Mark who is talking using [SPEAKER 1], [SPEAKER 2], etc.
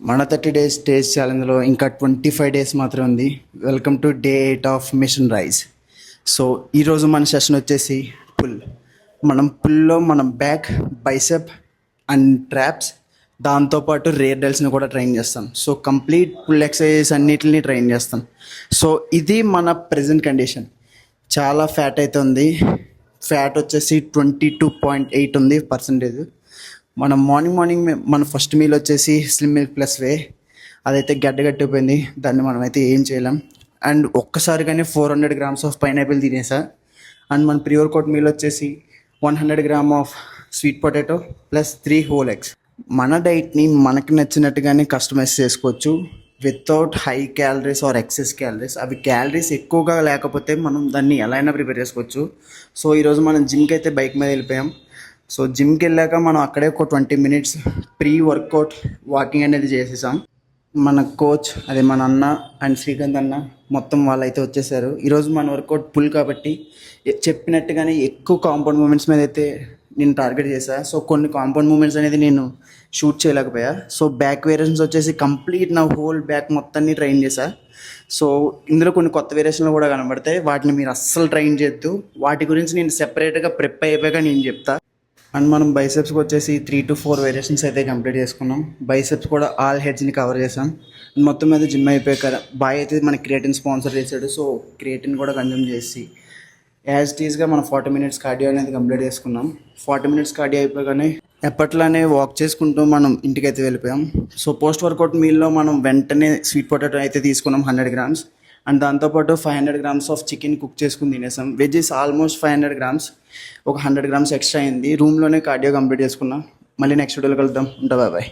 [SPEAKER 1] మన 30 days taste ఛాలెంజ్లో ఇంకా 25 days మాత్రం ఉంది. Welcome to day 8 of mission rise. So ఈరోజు మన సెషన్ వచ్చేసి పుల్. పుల్లో మనం బ్యాక్, బైసెప్ అండ్ ట్రాప్స్, దాంతోపాటు రేర్ డెల్స్ని కూడా ట్రైన్ చేస్తాం. సో కంప్లీట్ పుల్ ఎక్సర్సైజెస్ అన్నిటిని ట్రైన్ చేస్తాం. సో ఇది మన ప్రజెంట్ కండిషన్. చాలా ఫ్యాట్ అయితే ఉంది. ఫ్యాట్ వచ్చేసి 22.8 ఉంది పర్సంటేజ్. మనం మార్నింగ్ మన ఫస్ట్ మీల్ వచ్చేసి స్లిమ్ మిల్క్ ప్లస్ వే, అదైతే గడ్డగట్టిపోయింది. దాన్ని మనమైతే ఏం చేయలేం. అండ్ ఒక్కసారి కానీ 400 grams ఆఫ్ పైనాపిల్ తినేసా. అండ్ మన ప్రీ వర్కౌట్ మీల్ వచ్చేసి 100 grams of sweet potato plus 3 whole eggs. మన డైట్ని మనకి నచ్చినట్టుగానే కస్టమైజ్ చేసుకోవచ్చు without high calories or excess calories. అవి క్యాలరీస్ ఎక్కువగా లేకపోతే మనం దాన్ని ఎలా అయినా ప్రిపేర్ చేసుకోవచ్చు. సో ఈరోజు మనం జిమ్కి అయితే బైక్ మీద వెళ్ళిపోయాం. సో జిమ్కి వెళ్ళాక మనం అక్కడే ఒక 20 minutes ప్రీ వర్కౌట్ వాకింగ్ అనేది చేసేసాం. మన కోచ్, అదే మన అన్న అండ్ శ్రీకాంత్ అన్న మొత్తం వాళ్ళు అయితే వచ్చేసారు. ఈరోజు మన వర్కౌట్ పుల్ కాబట్టి చెప్పినట్టుగానే ఎక్కువ కాంపౌండ్ మూమెంట్స్ మీద అయితే నేను టార్గెట్ చేశాను. సో కొన్ని కాంపౌండ్ మూమెంట్స్ అనేది నేను షూట్ చేయలేకపోయా. సో బ్యాక్ వేరియేషన్స్ వచ్చేసి కంప్లీట్ నా హోల్ బ్యాక్ మొత్తాన్ని ట్రైన్ చేశా. సో ఇందులో కొన్ని కొత్త వేరియేషన్లు కూడా కనబడతాయి. వాటిని మీరు అస్సలు ట్రైన్ చేయొద్దు. వాటి గురించి నేను సెపరేట్గా ప్రిప్ అయిపోయాక నేను చెప్తా. అండ్ మనం బైసెప్స్కి వచ్చేసి 3 to 4 వేరియేషన్స్ అయితే కంప్లీట్ చేసుకున్నాం. బైసెప్స్ కూడా ఆల్ హెడ్స్ని కవర్ చేసాం. మొత్తం మీద జిమ్ అయిపోయాక బాయ్ అయితే మన క్రియేటిన్ స్పాన్సర్ చేశాడు. సో క్రియేటిన్ కూడా కన్జ్యూమ్ చేసి యాజ్ టీజ్గా మనం 40 minutes కార్డియో అనేది కంప్లీట్ చేసుకున్నాం. 40 minutes కార్డియో అయిపోగానే ఎప్పట్లానే వాక్ చేసుకుంటూ మనం ఇంటికి అయితే వెళ్ళిపోయాం. సో పోస్ట్ వర్కౌట్ మీల్లో మనం వెంటనే స్వీట్ పొటాటో అయితే తీసుకున్నాం 100 grams. అండ్ దాంతోపాటు 500 grams ఆఫ్ చికెన్ కుక్ చేసుకుని తినేసాం. వెజ్జెస్ ఆల్మోస్ట్ 500 grams, ఒక 100 grams ఎక్స్ట్రా అయింది. రూమ్లోనే కార్డియో కంప్లీట్ చేసుకున్నాం. మళ్ళీ నెక్స్ట్ వీడియోలో కలుద్దాం. ఉంటా, బాయ్.